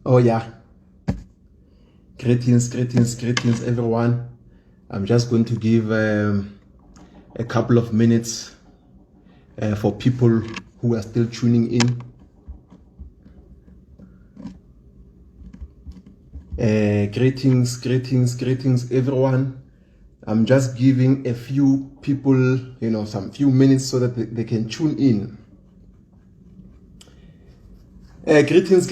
Oh yeah, greetings everyone. I'm just going to give a couple of minutes for people who are still tuning in. Greetings everyone. I'm just giving a few people, some few minutes so that they can tune in. Greetings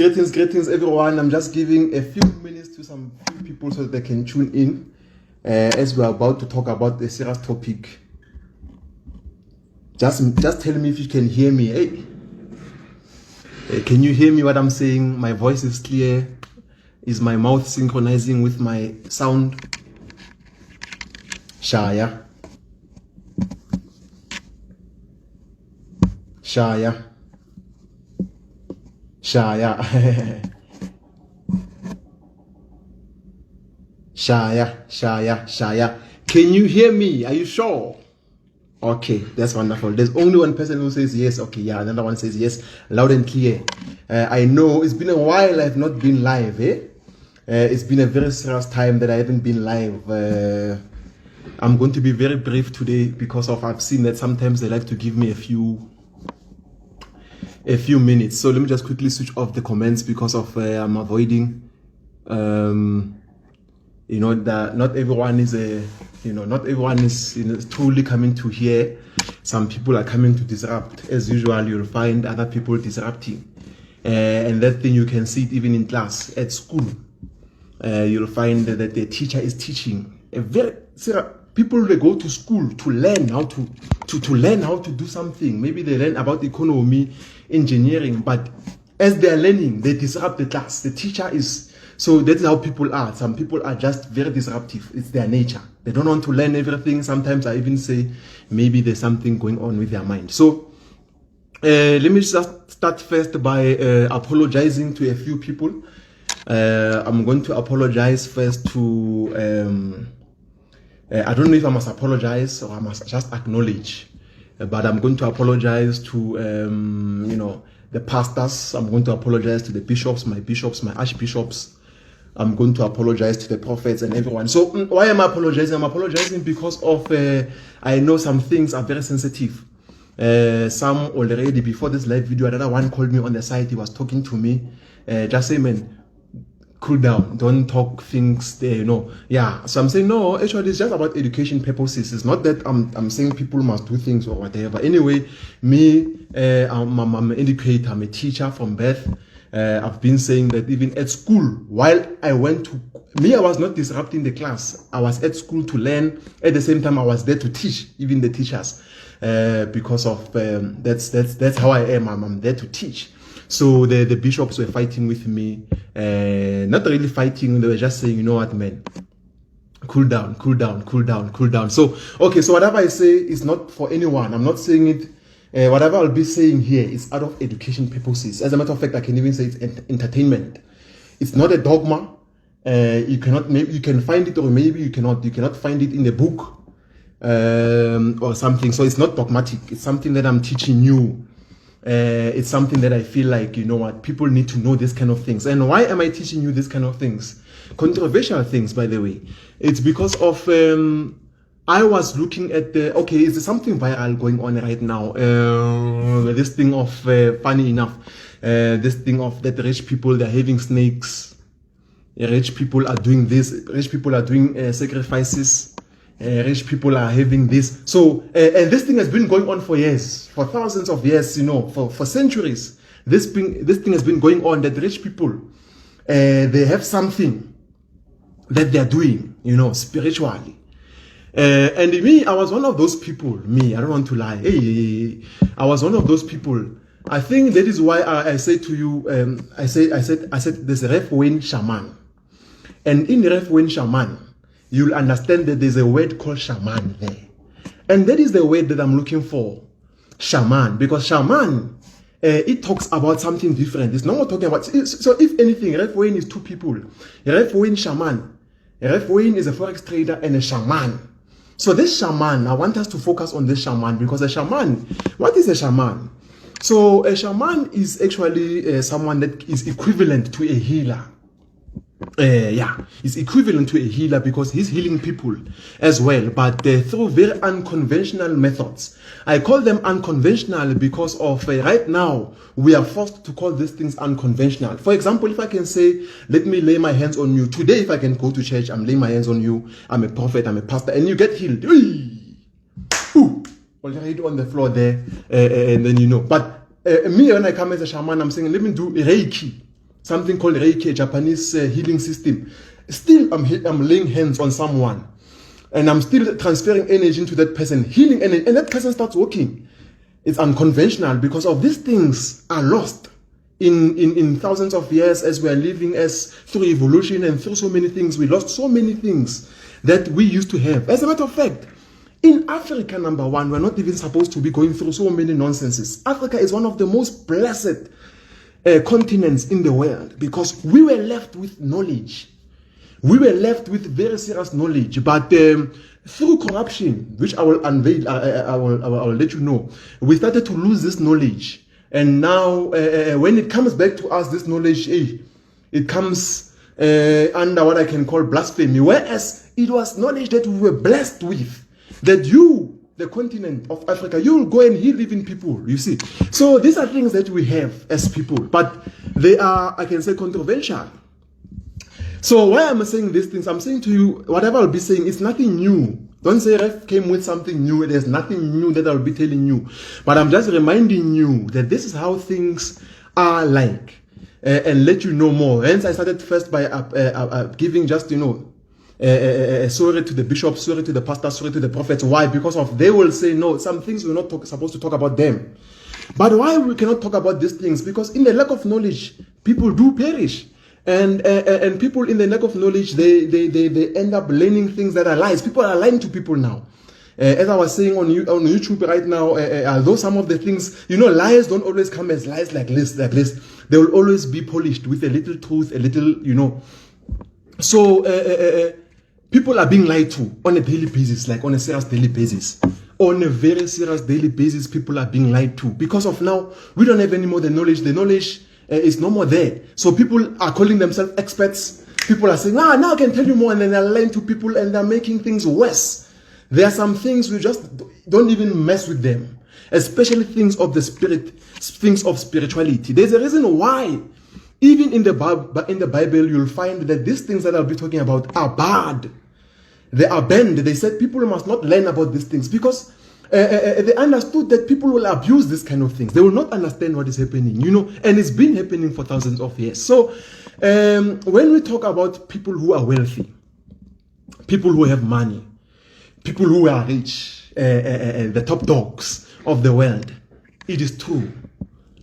everyone. I'm just giving a few minutes to some few people so that they can tune in as we're about to talk about a serious topic. Just tell me if you can hear me. Hey, can you hear me what I'm saying? My voice is clear. Is my mouth synchronizing with my sound? Shaya. Shaya. Shaya. Shaya. Can you hear me? Are you sure? Okay, that's wonderful. There's only one person who says yes. Okay, yeah, another one says yes, loud and clear. I know it's been a while I've not been live, it's been a very serious time that I haven't been live. I'm going to be very brief today because I've seen that sometimes they like to give me a few minutes. So let me just quickly switch off the comments because I'm avoiding that not everyone is truly coming to hear. Some people are coming to disrupt. As usual, you'll find other people disrupting, and that thing you can see it even in class at school. You'll find that the teacher is teaching people, they go to school to learn how to learn how to do something. Maybe they learn about economy, engineering, but as they are learning, they disrupt the class. The teacher is. So that's how people are. Some people are just very disruptive. It's their nature. They don't want to learn everything. Sometimes I even say maybe there's something going on with their mind. So let me just start first by apologizing to a few people. I'm going to apologize first to, I don't know if I must apologize or I must just acknowledge, but I'm going to apologize to, the pastors. I'm going to apologize to the bishops, my archbishops. I'm going to apologize to the prophets and everyone. So why am I apologizing? I'm apologizing because of, I know some things are very sensitive. Some already, before this live video, another one called me on the side. He was talking to me. Just say, man, cool down. Don't talk things there, Yeah. So I'm saying, no, actually, it's just about education purposes. It's not that I'm saying people must do things or whatever. Anyway, me, I'm an educator. I'm a teacher from birth. I've been saying that even at school, while I went to, I was not disrupting the class. I was at school to learn. At the same time, I was there to teach, even the teachers, because of, that's how I am. I'm there to teach. So the bishops were fighting with me, not really fighting. They were just saying, you know what, man, cool down. So, okay. So whatever I say is not for anyone. I'm not saying it. Whatever I'll be saying here is out of education purposes. As a matter of fact, I can even say it's entertainment. It's not a dogma. You can find it, or maybe you cannot find it in the book or something. So it's not dogmatic. It's something that I'm teaching you. It's something that I feel like, people need to know this kind of things. And why am I teaching you this kind of things? Controversial things, by the way. It's because of I was looking at is there something viral going on right now? This thing of, funny enough, this thing of that rich people, they're having snakes. Rich people are doing this. Rich people are doing sacrifices. Rich people are having this. So, and this thing has been going on for years, for thousands of years, for centuries. This thing has been going on, that rich people, they have something that they're doing, spiritually. And me, I was one of those people. I don't want to lie. I was one of those people. I think that is why I say to you, I said, there's a Rephaim shaman. And in Rephaim shaman, you'll understand that there's a word called shaman there. And that is the word that I'm looking for. Shaman. Because shaman, it talks about something different. It's not more talking about, so if anything, Ref Wayne is two people. Ref Wayne shaman. Ref Wayne is a forex trader and a shaman. So this shaman, I want us to focus on this shaman, because a shaman, what is a shaman? So a shaman is actually someone that is equivalent to a healer. He's equivalent to a healer because he's healing people as well, but through very unconventional methods. I call them unconventional because of right now we are forced to call these things unconventional. For example, if I can say, let me lay my hands on you today, if I can go to church, I'm laying my hands on you, I'm a prophet, I'm a pastor, and you get healed. Ooh, already on the floor there, and then you know. But me, when I come as a shaman, I'm saying, let me do Reiki. Something called Reiki, Japanese healing system. Still, I'm laying hands on someone, and I'm still transferring energy into that person, healing energy, and that person starts working. It's unconventional because of these things are lost in thousands of years as we are living, as through evolution and through so many things. We lost so many things that we used to have. As a matter of fact, in Africa, number one, we're not even supposed to be going through so many nonsenses. Africa is one of the most blessed continents in the world because we were left with knowledge. We were left with very serious knowledge, but through corruption, which I will unveil, I will let you know, we started to lose this knowledge. And now, when it comes back to us, this knowledge, it comes under what I can call blasphemy. Whereas it was knowledge that we were blessed with, that you, the continent of Africa, you will go and heal even people, you see. So these are things that we have as people, but they are, I can say, controversial. So why am I saying these things? I'm saying to you, whatever I'll be saying, it's nothing new. Don't say Ref came with something new. There's nothing new that I'll be telling you. But I'm just reminding you that this is how things are like, and let you know more. Hence, I started first by giving just, you know, sorry to the bishop, sorry to the pastor, sorry to the prophets. Why? Because of they will say, no, some things we're not supposed to talk about them. But why we cannot talk about these things? Because in the lack of knowledge, people do perish. And people in the lack of knowledge, they end up learning things that are lies. People are lying to people now. As I was saying on YouTube right now, although some of the things, you know, lies don't always come as lies like this. They will always be polished with a little truth, a little, you know. So people are being lied to on a daily basis, like on a serious daily basis. On a very serious daily basis, people are being lied to. Because of now, we don't have any more the knowledge. The knowledge is no more there. So people are calling themselves experts. People are saying, now I can tell you more, and then they're lying to people and they're making things worse. There are some things we just don't even mess with them, especially things of the spirit, things of spirituality. There's a reason why, even in the Bible, you'll find that these things that I'll be talking about are bad. They are banned. They said people must not learn about these things because they understood that people will abuse this kind of things. They will not understand what is happening, you know, and it's been happening for thousands of years. So when we talk about people who are wealthy, people who have money, people who are rich, the top dogs of the world, it is true.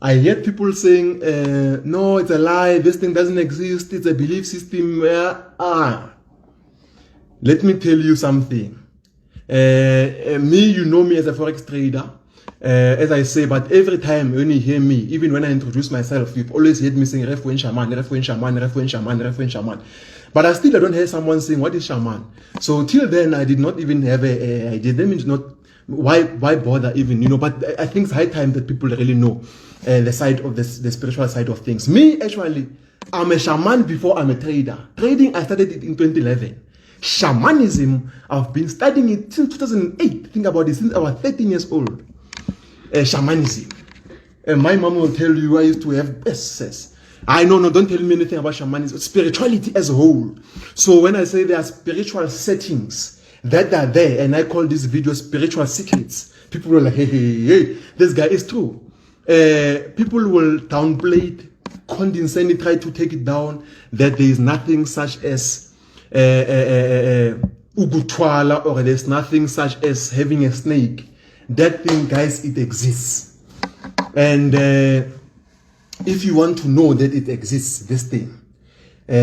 I hear people saying, no, it's a lie, this thing doesn't exist, it's a belief system. Let me tell you something. You know me as a forex trader, as I say, but every time when you hear me, even when I introduce myself, you've always heard me saying Ref Wayne Shaman, Ref Wayne Shaman, Ref Wayne Shaman, Ref Wayne Shaman. But I don't hear someone saying, what is shaman? So till then, I did not even have why bother even, you know, but I think it's high time that people really know the side of the spiritual side of things. Me, actually, I'm a shaman before I'm a trader. Trading, I started it in 2011. Shamanism, I've been studying it since 2008. Think about it, since I was 13 years old. Shamanism. My mom will tell you I used to have SS. I know, no, don't tell me anything about shamanism. Spirituality as a whole. So when I say there are spiritual settings that are there, and I call this video spiritual secrets, people will like, hey, this guy is true. People will downplay it, condescend it, try to take it down, that there is nothing such as Ugutwala, or there's nothing such as having a snake. That thing, guys, it exists. And if you want to know that it exists, this thing,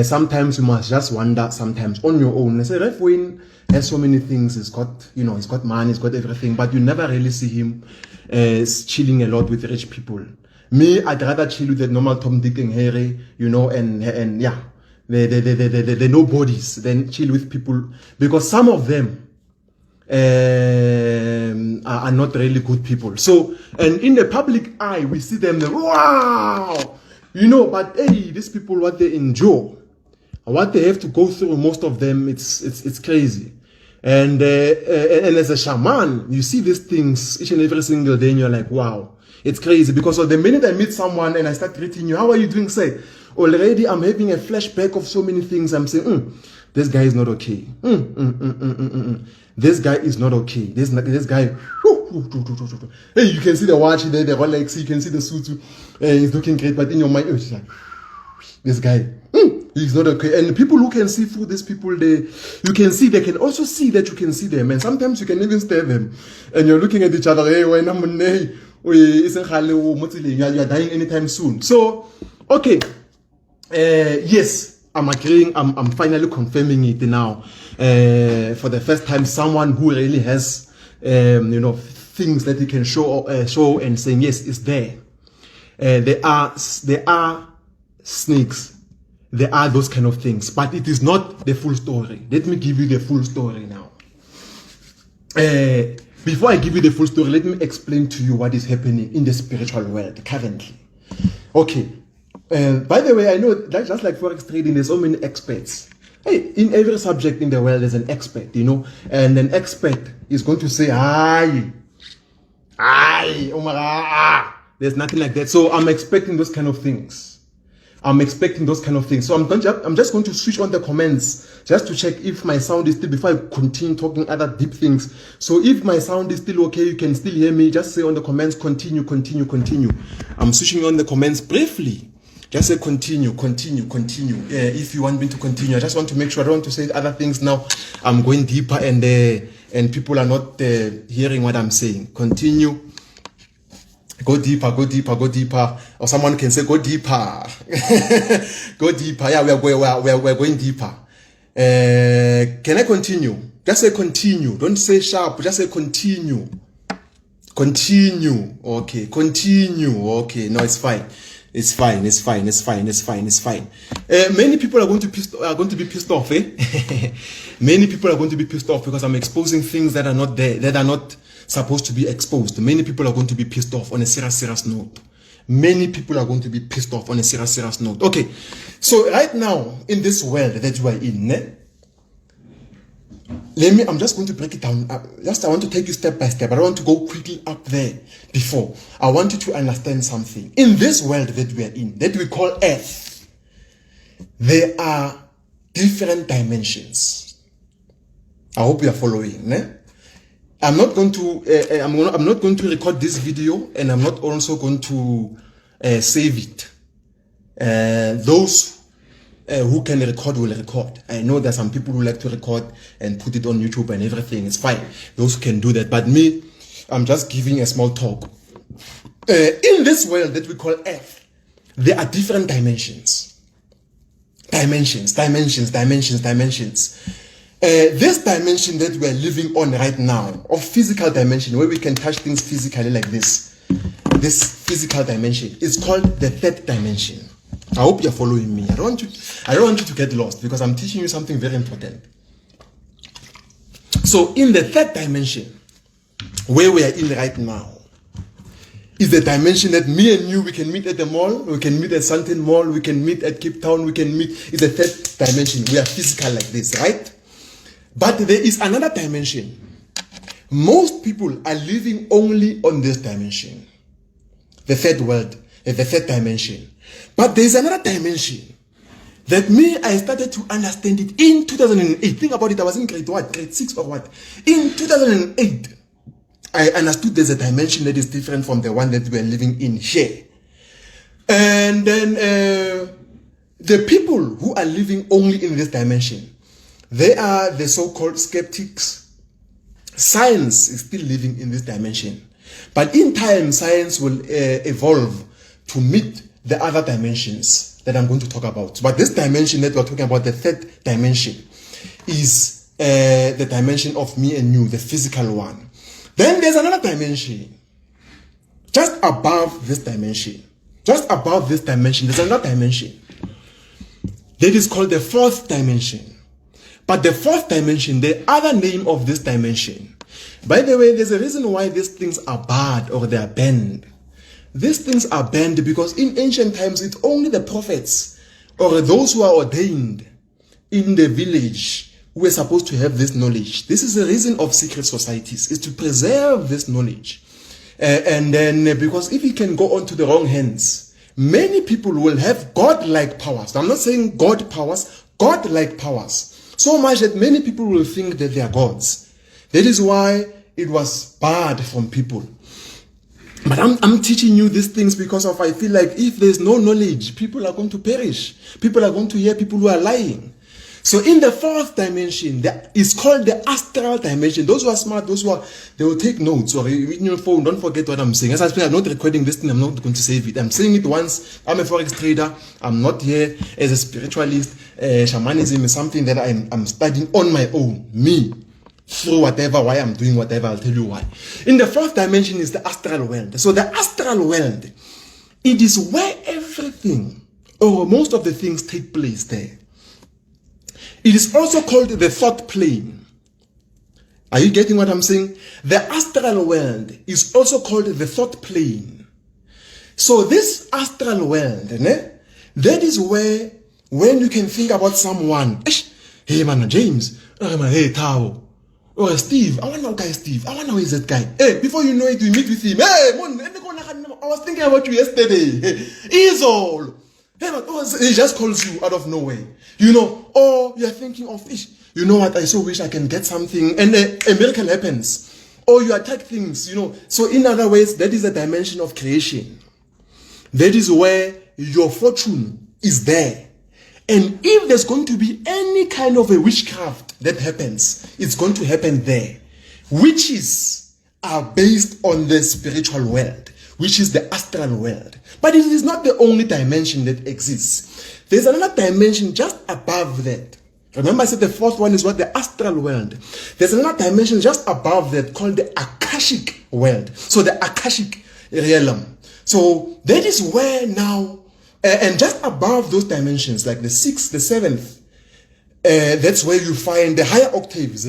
sometimes you must just wonder, sometimes on your own. I say, Ref Wayne has so many things. He's got, you know, he's got money, he's got everything, but you never really see him chilling a lot with rich people. Me, I'd rather chill with the normal Tom, Dick, and Harry, you know, and yeah, the nobodies than chill with people, because some of them are not really good people. So, and in the public eye, we see them, wow, you know, but hey, these people, what they endure, what they have to go through, most of them, it's crazy. And as a shaman, you see these things each and every single day, and you're like, wow, it's crazy. Because the minute I meet someone and I start greeting you, how are you doing? Say, already I'm having a flashback of so many things. I'm saying, this guy is not okay. This guy is not okay. This guy, hey, you can see the watch there, the Rolex, you can see the suit. He's looking great, but in your mind, it's like, this guy, he's not okay. And people who can see through these people, you can see, they can also see that you can see them. And sometimes you can even stare them. And you're looking at each other, hey, when I'm you're dying anytime soon. So, okay. Yes, I'm agreeing. I'm finally confirming it now. For the first time, someone who really has, you know, things that he can show and saying, yes, it's there. There are snakes. There are those kind of things, but it is not the full story. Let me give you the full story now. Before I give you the full story, let me explain to you what is happening in the spiritual world currently. Okay. By the way, I know that just like Forex trading, there's so many experts. Hey, in every subject in the world, there's an expert, you know, and an expert is going to say, there's nothing like that. So I'm expecting those kind of things. So I'm just going to switch on the comments just to check if my sound is still, before I continue talking other deep things. So if my sound is still okay, you can still hear me, just say on the comments, continue. I'm switching on the comments briefly. Just say continue. If you want me to continue, I just want to make sure. I don't want to say other things now. I'm going deeper and people are not hearing what I'm saying. Continue. Go deeper. Or someone can say, go deeper. Go deeper. Yeah, we're going deeper. Can I continue? Just say continue. Don't say sharp. Just say continue. Okay. Continue. Okay. No, it's fine. It's fine. Many people are going to be pissed off, Many people are going to be pissed off because I'm exposing things that are not there, that are not supposed to be exposed. Many people are going to be pissed off on a serious note. Okay, so right now in this world that you are in, I'm just going to break it down. I want to take you step by step. I don't want to go quickly up there before. I want you to understand something. In this world that we are in, that we call Earth, there are different dimensions. I hope you are following. I'm not going to record this video, and I'm not also going to save it. Those who can record will record. I know there's some people who like to record and put it on YouTube and everything. It's fine. Those who can do that. But me, I'm just giving a small talk. In this world that we call Earth, there are different dimensions. Dimensions. This dimension that we're living on right now, of physical dimension, where we can touch things physically like this physical dimension, is called the third dimension. I hope you're following me. I don't want you to get lost, because I'm teaching you something very important. So in the third dimension, where we are in right now, is the dimension that me and you, we can meet at the mall, we can meet at Sandton Mall, we can meet at Cape Town, we can meet. It's the third dimension. We are physical like this, right? But there is another dimension. Most people are living only on this dimension. The third world, the third dimension. But there is another dimension that I started to understand it in 2008. Think about it, I was in grade 6 or what? In 2008, I understood there's a dimension that is different from the one that we're living in here. And then the people who are living only in this dimension, they are the so-called skeptics. Science is still living in this dimension. But in time, science will evolve to meet the other dimensions that I'm going to talk about. But this dimension that we're talking about, the third dimension, is the dimension of me and you, the physical one. Then there's another dimension, just above this dimension. just above this dimension, there's another dimension. That is called the fourth dimension. But the fourth dimension, the other name of this dimension, by the way, there's a reason why these things are bad or they are banned. These things are banned because in ancient times, it's only the prophets or those who are ordained in the village who were supposed to have this knowledge. This is the reason of secret societies, is to preserve this knowledge. And then because if it can go on to the wrong hands, many people will have God-like powers. I'm not saying God powers, God-like powers. So much that many people will think that they are gods. That is why it was bad from people. But I'm teaching you these things because of I feel like if there's no knowledge, people are going to perish. People are going to hear people who are lying. So in the fourth dimension, it's called the astral dimension. Those who are smart, they will take notes or in your phone. Don't forget what I'm saying. As I say, I'm not recording this thing. I'm not going to save it. I'm saying it once. I'm a forex trader. I'm not here as a spiritualist. Shamanism is something that I'm studying on my own. Me. Through whatever, why I'm doing whatever, I'll tell you why. In the fourth dimension is the astral world. So the astral world, it is where everything, or most of the things take place there. It is also called the thought plane. Are you getting what I'm saying? The astral world is also called the thought plane. So this astral world, that is where, when you can think about someone, hey man, James, hey Tao, or Steve, I wonder guy Steve, I wonder who is that guy. Hey, before you know it, you meet with him. Hey, man, I was thinking about you yesterday. He's all. Hey, but he just calls you out of nowhere. You know, or you're thinking of, you know what, I so wish I can get something, and a miracle happens. Or you attack things, you know. So in other ways, that is a dimension of creation. That is where your fortune is there. And if there's going to be any kind of a witchcraft that happens, it's going to happen there. Witches are based on the spiritual world, which is the astral world. But it is not the only dimension that exists. There's another dimension just above that. Remember I said the fourth one is what? The astral world. There's another dimension just above that called the Akashic world. So the Akashic realm. So that is where now, and just above those dimensions, like the sixth, the seventh, that's where you find the higher octaves,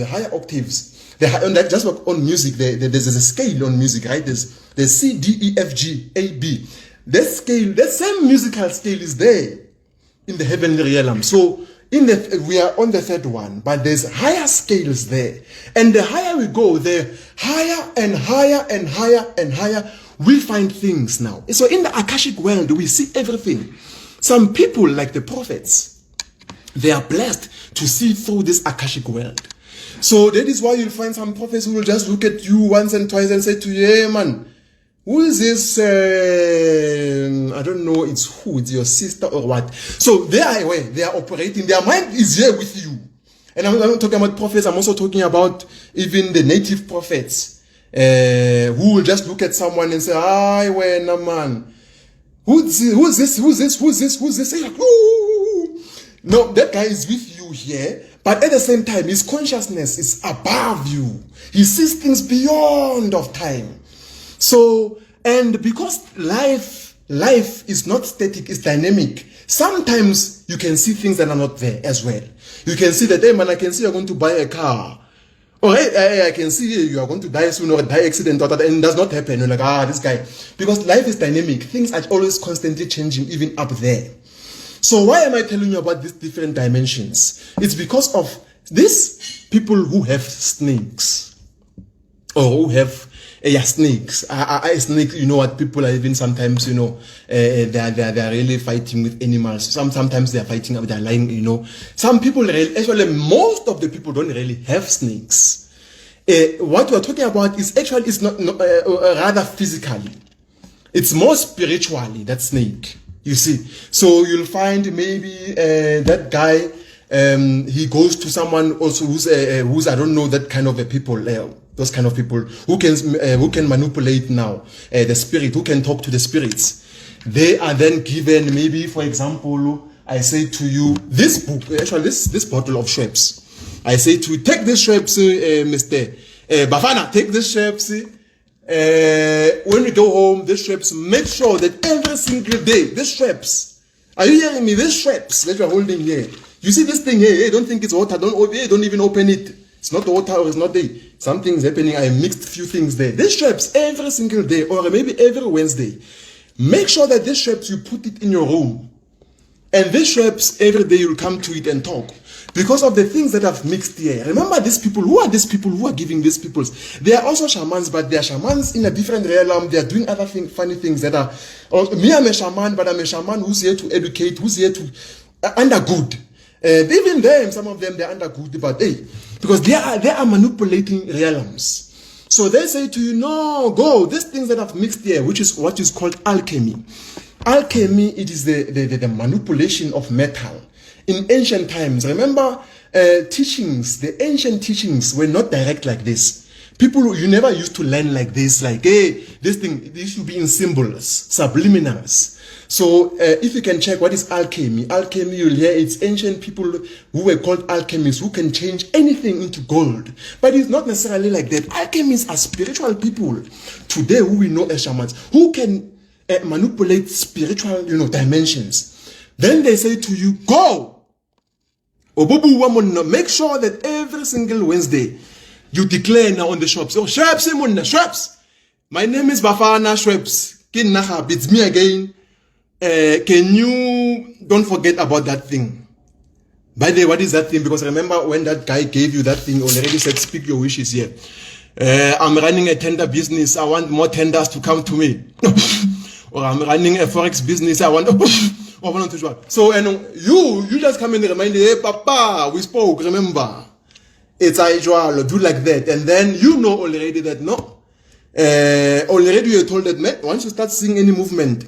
just like on music, there's a scale on music, right? There's C, D, E, F, G, A, B. That scale, that same musical scale is there in the heavenly realm. So we are on the third one, but there's higher scales there. And the higher we go, the higher and higher and higher and higher we find things now. So in the Akashic world, we see everything. Some people, like the prophets, they are blessed to see through this Akashic world. So that is why you'll find some prophets who will just look at you once and twice and say to you, hey man, who is this? I don't know, it's your sister or what. So they are aware, they are operating, their mind is here with you. And I'm not talking about prophets, I'm also talking about even the native prophets. Who will just look at someone and say, "Hi, when a man, who's this? No, that guy is with you here, but at the same time, his consciousness is above you. He sees things beyond of time. So, and because life is not static, it's dynamic. Sometimes you can see things that are not there as well. You can see that, hey man, I can see you're going to buy a car. Or hey, I can see you are going to die soon or die accident, and it does not happen. You're like, this guy. Because life is dynamic. Things are always constantly changing, even up there. So why am I telling you about these different dimensions? It's because of these people who have snakes. Or who have snakes. Snakes, you know what, people are even sometimes, you know, they're really fighting with animals. Sometimes they're fighting, they're lying, you know. Some people really, actually most of the people don't really have snakes. What we're talking about is actually, it's not rather physically. It's more spiritually, that snake, you see. So you'll find maybe that guy, he goes to someone also who's I don't know, that kind of a people, those kind of people who can manipulate now the spirit, who can talk to the spirits. They are then given, maybe for example, I say to you, this book, actually this bottle of Schweppes. I say to you, take this Schweppes, Mr. Bafana, take this Schweppes. when you go home, these straps, make sure that every single day, these straps, are you hearing me? These straps that you're holding here. You see this thing here, hey, don't think it's water, don't even open it. It's not water or it's not there. Something's happening, I mixed a few things there. These straps every single day, or maybe every Wednesday, make sure that these straps, you put it in your room. And these straps, every day you'll come to it and talk. Because of the things that I've mixed here. Remember these people, who are these people who are giving these peoples? They are also shamans, but they are shamans in a different realm. They are doing other funny things that are, me I'm a shaman, but I'm a shaman who's here to educate, who's here to, under good. Even them, some of them, they're under good, but hey, because they are manipulating realms. So they say to you, no, go, these things that I've mixed here, which is what is called alchemy. Alchemy, it is the manipulation of metal. In ancient times, remember, teachings, the ancient teachings were not direct like this. People, you never used to learn like this, like, hey, this should be in symbols, subliminals. So, if you can check what is alchemy, you'll hear it's ancient people who were called alchemists who can change anything into gold. But it's not necessarily like that. Alchemists are spiritual people today who we know as shamans, who can manipulate spiritual, dimensions. Then they say to you, go! Make sure that every single Wednesday you declare now on the shops. Oh, Schweppes! My name is Bafana Schweppes. It's me again. Can you don't forget about that thing? By the way, what is that thing? Because remember when that guy gave you that thing, already said, speak your wishes here. I'm running a tender business. I want more tenders to come to me. Or I'm running a forex business. I want. So, and you just come and remind me, hey, Papa, we spoke, remember? It's usual, do like that. And then you know already that, no. Already you're told that, man, once you start seeing any movement,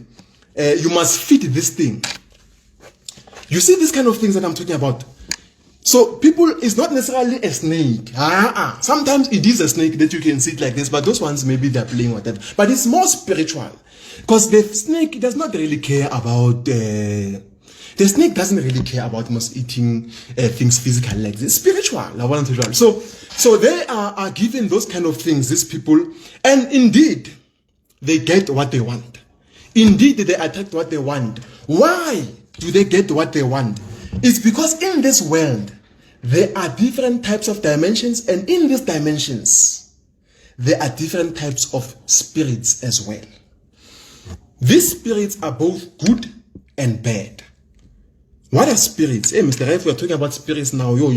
you must fit this thing. You see these kind of things that I'm talking about? So, people, it's not necessarily a snake. Sometimes it is a snake that you can see it like this, but those ones, maybe they're playing with that. But it's more spiritual. Because the snake does not really care about, the snake doesn't really care about most eating things physical like this. Spiritual. So they are given those kind of things, these people, and indeed, they get what they want. Indeed, they attract what they want. Why do they get what they want? It's because in this world, there are different types of dimensions, and in these dimensions, there are different types of spirits as well. These spirits are both good and bad. What are spirits? Hey, Mr. Ref, we're talking about spirits now. Yo.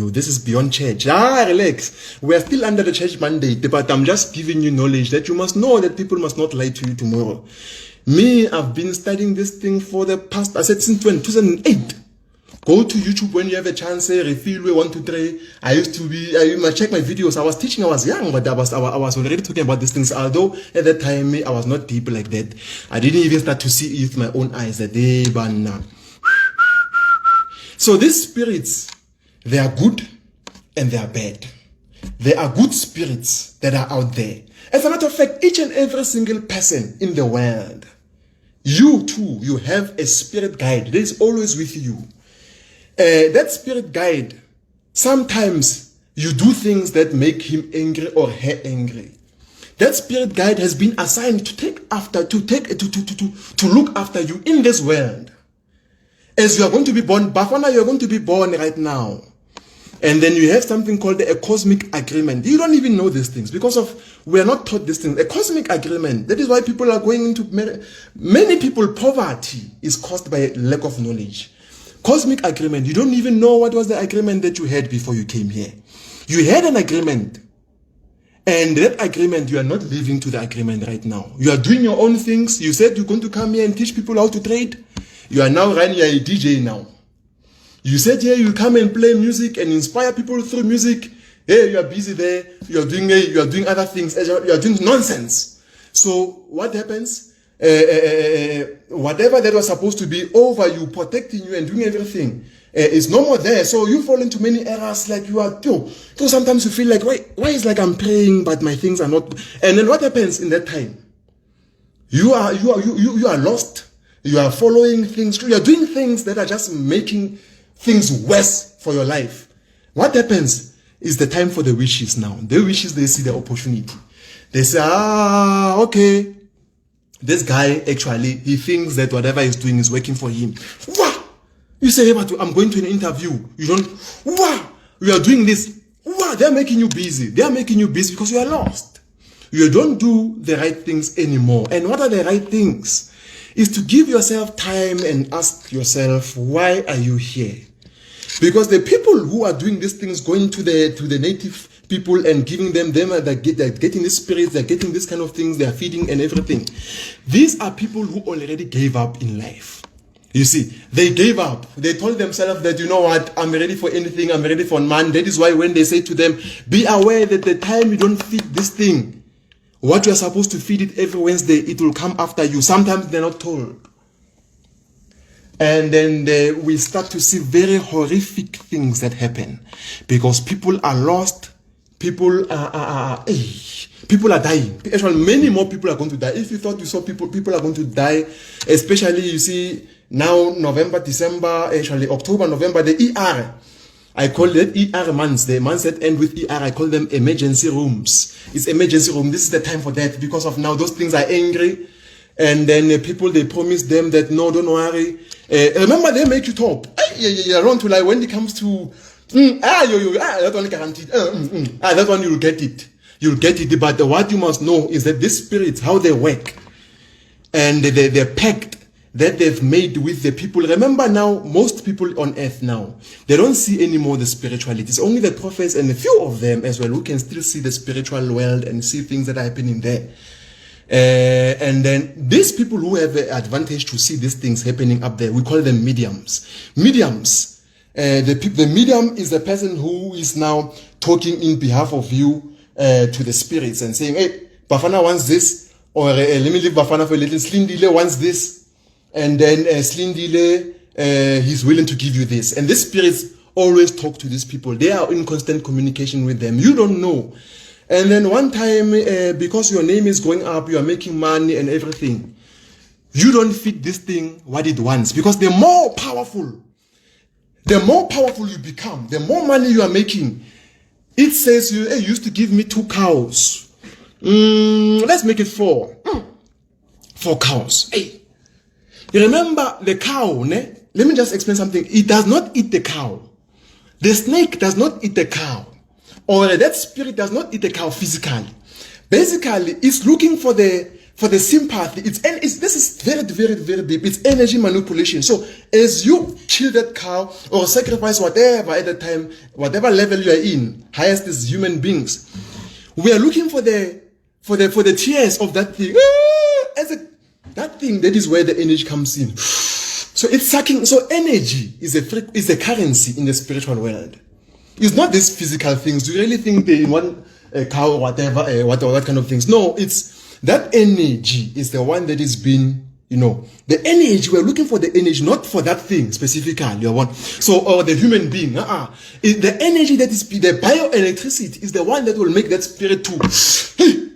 This is beyond church. Relax. We're still under the church mandate, but I'm just giving you knowledge that you must know that people must not lie to you tomorrow. Me, I've been studying this thing for the past, I said since 2008. Go to YouTube when you have a chance, refill way 1, 2, 3. I must check my videos. I was teaching, I was young, but I was already talking about these things. Although at that time, I was not deep like that. I didn't even start to see it with my own eyes that day, but now. So these spirits, they are good and they are bad. There are good spirits that are out there. As a matter of fact, each and every single person in the world, you too, you have a spirit guide that is always with you. That spirit guide, sometimes you do things that make him angry or her angry. That spirit guide has been assigned to look after you in this world. As you are going to be born, Bafana, you are going to be born right now. And then you have something called a cosmic agreement. You don't even know these things because we are not taught these things. A cosmic agreement. That is why people are going into many people, poverty is caused by lack of knowledge. Cosmic agreement. You don't even know what was the agreement that you had before you came here. You had an agreement. And that agreement, you are not living to the agreement right now. You are doing your own things. You said you're going to come here and teach people how to trade. You are now running, you're a DJ now. You said here you come and play music and inspire people through music. Hey, you are busy there. You are doing other things. You are doing nonsense. So what happens? Whatever that was supposed to be over you, protecting you and doing everything, is no more there. So you fall into many errors like you are too. So sometimes you feel like, why is like I'm praying, but my things are not. And then what happens in that time? You are lost. You are following things. You are doing things that are just making things worse for your life. What happens is the time for the wishes now. The wishes, they see the opportunity. They say, okay, this guy actually, he thinks that whatever he's doing is working for him. Wow! You say, but I'm going to an interview. You don't, wow! You are doing this. Wow! They're making you busy. They are making you busy because you are lost. You don't do the right things anymore. And what are the right things? Is to give yourself time and ask yourself, why are you here? Because the people who are doing these things, going to the native people and giving them they're getting this spirit, they're getting this kind of things, they're feeding and everything. These are people who already gave up in life. You see, they gave up. They told themselves that, you know what, I'm ready for anything, I'm ready for man. That is why when they say to them, be aware that the time you don't feed this thing, what you are supposed to feed it every Wednesday, it will come after you. Sometimes they're not told. And then we start to see very horrific things that happen because people are lost. People are dying. Actually, many more people are going to die. If you thought you saw people are going to die, especially you see now November, December, actually October, November, the ER. I call it ER months. The months that end with ER, I call them emergency rooms. It's emergency room. This is the time for that because of now those things are angry. And then people, they promise them that, no, don't worry. Remember, they make you talk. Around to like when it comes to, that one guaranteed. That one you'll get it. You'll get it. But what you must know is that these spirits, how they work, and the pact that they've made with the people. Remember now, most people on earth now, they don't see anymore the spirituality. It's only the prophets and a few of them as well who can still see the spiritual world and see things that are happening there. And then these people who have the advantage to see these things happening up there, we call them mediums. Mediums. The medium is the person who is now talking in behalf of you to the spirits and saying, hey, Bafana wants this, or let me leave Bafana for a little. Slindile wants this. And then Slindile, he's willing to give you this. And these spirits always talk to these people. They are in constant communication with them. You don't know. And then one time, because your name is going up, you are making money and everything, you don't feed this thing what it wants. Because the more powerful you become, the more money you are making. It says, hey, you used to give me 2 cows. Let's make it 4. 4 cows. Hey. You remember the cow, ne? Let me just explain something. It does not eat the cow. The snake does not eat the cow. Or that spirit does not eat the cow physically. Basically, it's looking for the sympathy. This is very, very, very deep. It's energy manipulation. So as you kill that cow or sacrifice whatever at the time, whatever level you are in, highest is human beings, we are looking for the tears of that thing. That thing, that is where the energy comes in. So it's sucking. So energy is a currency in the spiritual world. It's not these physical things. Do you really think they want a cow or whatever, what kind of things? No, it's that energy is the one that is being, the energy. We're looking for the energy, not for that thing specifically. Or the human being. The energy that is the bioelectricity is the one that will make that spirit to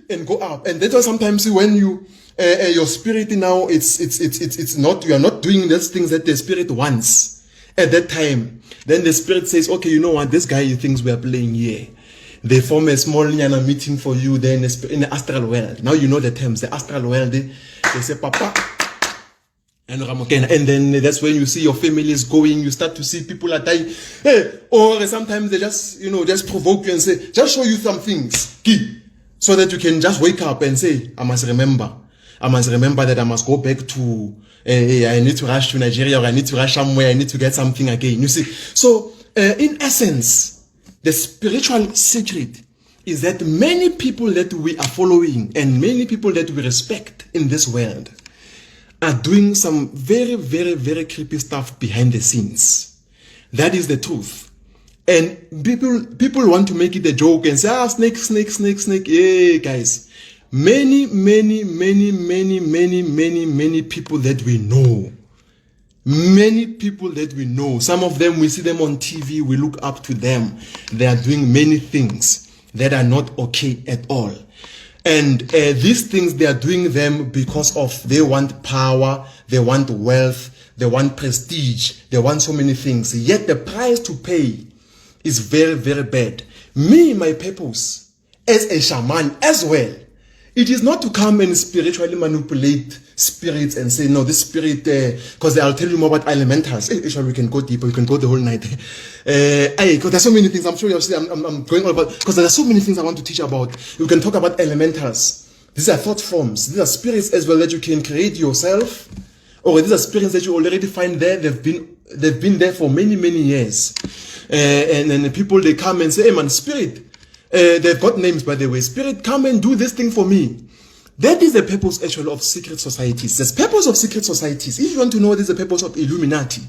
and go up. And that's why sometimes when you your spirit now, it's not, you are not doing those things that the spirit wants at that time. Then the spirit says, okay, you know what, this guy, he thinks we are playing here. They form a small meeting for you then in the astral world. Now you know the terms, the astral world, they say, Papa, and then that's when you see your family is going, you start to see people are dying. Hey, or sometimes they just, just provoke you and say, just show you some things, so that you can just wake up and say, I must remember that I must go back to, I need to rush to Nigeria, or I need to rush somewhere, I need to get something again. You see, so in essence, the spiritual secret is that many people that we are following and many people that we respect in this world are doing some very, very, very creepy stuff behind the scenes. That is the truth. And people want to make it a joke and say, snake. Yeah, guys. Many people that we know. Many people that we know. Some of them, we see them on TV, we look up to them. They are doing many things that are not okay at all. And these things, they are doing them because of they want power, they want wealth, they want prestige, they want so many things. Yet the price to pay is very, very bad. Me, my purpose as a shaman as well, It is not to come and spiritually manipulate spirits and say, no, this spirit, because I'll tell you more about elementals. Actually, we can go deeper. We can go the whole night. Because there's so many things. I'm sure you'll see. I'm going on about, because there's so many things I want to teach about. We can talk about elementals. These are thought forms. These are spirits as well that you can create yourself, or these are spirits that you already find there. They've been there for many, many years. And then the people, they come and say, hey man, spirit, they've got names, by the way. Spirit, come and do this thing for me. That is the purpose actually of secret societies. The purpose of secret societies, if you want to know what is the purpose of Illuminati,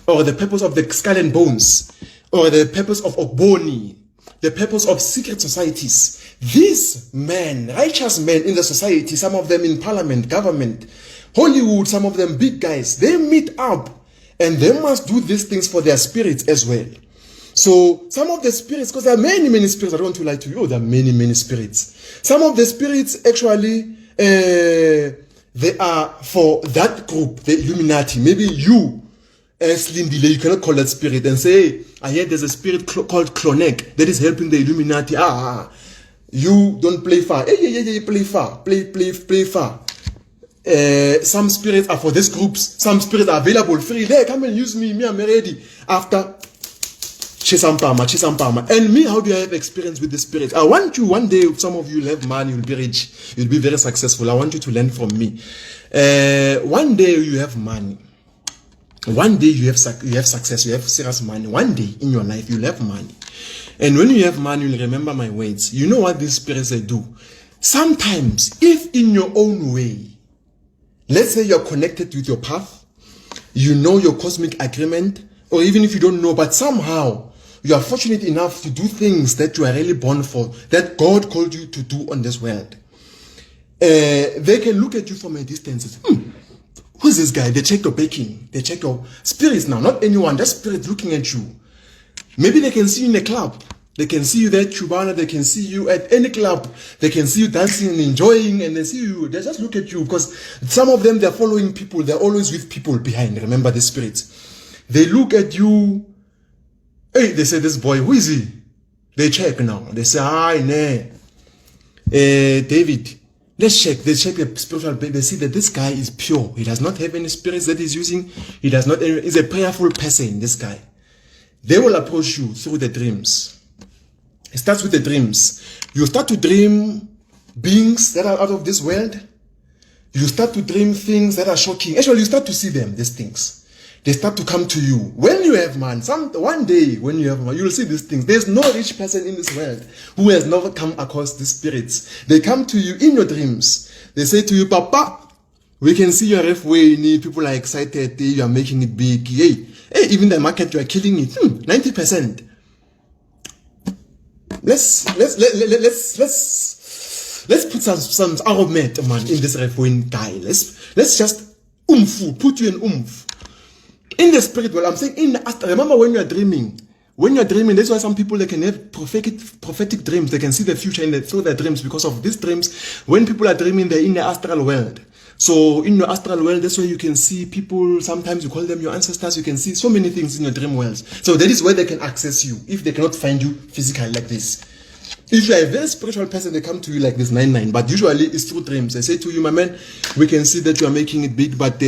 or the purpose of the Skull and Bones, or the purpose of Ogboni, the purpose of secret societies, these men, righteous men in the society, some of them in parliament, government, Hollywood, some of them big guys, they meet up and they must do these things for their spirits as well. So some of the spirits, because there are many, many spirits, I don't want to lie to you, there are many, many spirits. Some of the spirits actually, they are for that group, the Illuminati. Maybe you, Slindile, you cannot call that spirit and say, hey, I hear there's a spirit called Klonek that is helping the Illuminati. You don't play far. Hey, play far. Play far. Some spirits are for these groups. Some spirits are available free. There, come and use me. I'm ready. After Chisampama. And me, how do I have experience with the spirit? I want you, one day, if some of you will have money, you'll be rich. You'll be very successful. I want you to learn from me. One day you have money. One day you have success. You have serious money. One day in your life, you'll have money. And when you have money, you'll remember my words. You know what these spirits they do? Sometimes, if in your own way, let's say you're connected with your path, you know your cosmic agreement, or even if you don't know, but somehow you are fortunate enough to do things that you are really born for, that God called you to do on this world. They can look at you from a distance. Who's this guy? They check your baking. They check your spirits now, not anyone. That spirit looking at you. Maybe they can see you in a club. They can see you there at Cubana. They can see you at any club. They can see you dancing and enjoying, and they see you. They just look at you because some of them, they're following people. They're always with people behind. Remember the spirits. They look at you. Hey, they say, this boy, who is he? They check now. They say, hi, nah. David, let's check. They check the spiritual. They see that this guy is pure. He does not have any spirits that he's using. He does not. He's a prayerful person, this guy. They will approach you through the dreams. It starts with the dreams. You start to dream beings that are out of this world. You start to dream things that are shocking. Actually, you start to see them, these things. They start to come to you. When you have man, one day when you have man, you will see these things. There's no rich person in this world who has never come across these spirits. They come to you in your dreams. They say to you, Papa, we can see your halfway. People are excited. You are making it big. Hey, even the market, you are killing it. 90%. Let's put some argument, man, in this halfway guy. Let's just put you in oomph. In the spirit world, I'm saying in the astral. Remember when you are dreaming. When you are dreaming, that's why some people, they can have prophetic dreams. They can see the future through their dreams because of these dreams. When people are dreaming, they're in the astral world. So in your astral world, that's where you can see people. Sometimes you call them your ancestors. You can see so many things in your dream worlds. So that is where they can access you if they cannot find you physically like this. If you are a very spiritual person, they come to you like this 99. But usually it's through dreams. They say to you, my man, we can see that you are making it big, but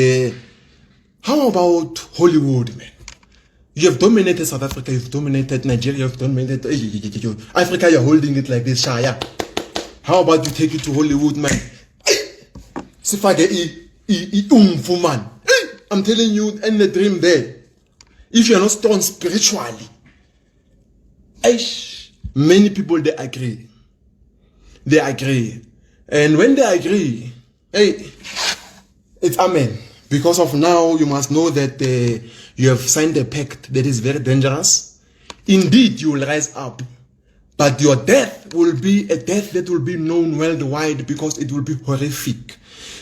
how about Hollywood, man? You have dominated South Africa, you've dominated Nigeria, you've dominated Africa, you're holding it like this, Shaya. How about you take it to Hollywood, man? Man. I'm telling you, in the dream there, if you're not strong spiritually, many people, they agree. They agree. And when they agree, it's amen. Because of now, you must know that you have signed a pact that is very dangerous. Indeed, you will rise up. But your death will be a death that will be known worldwide because it will be horrific.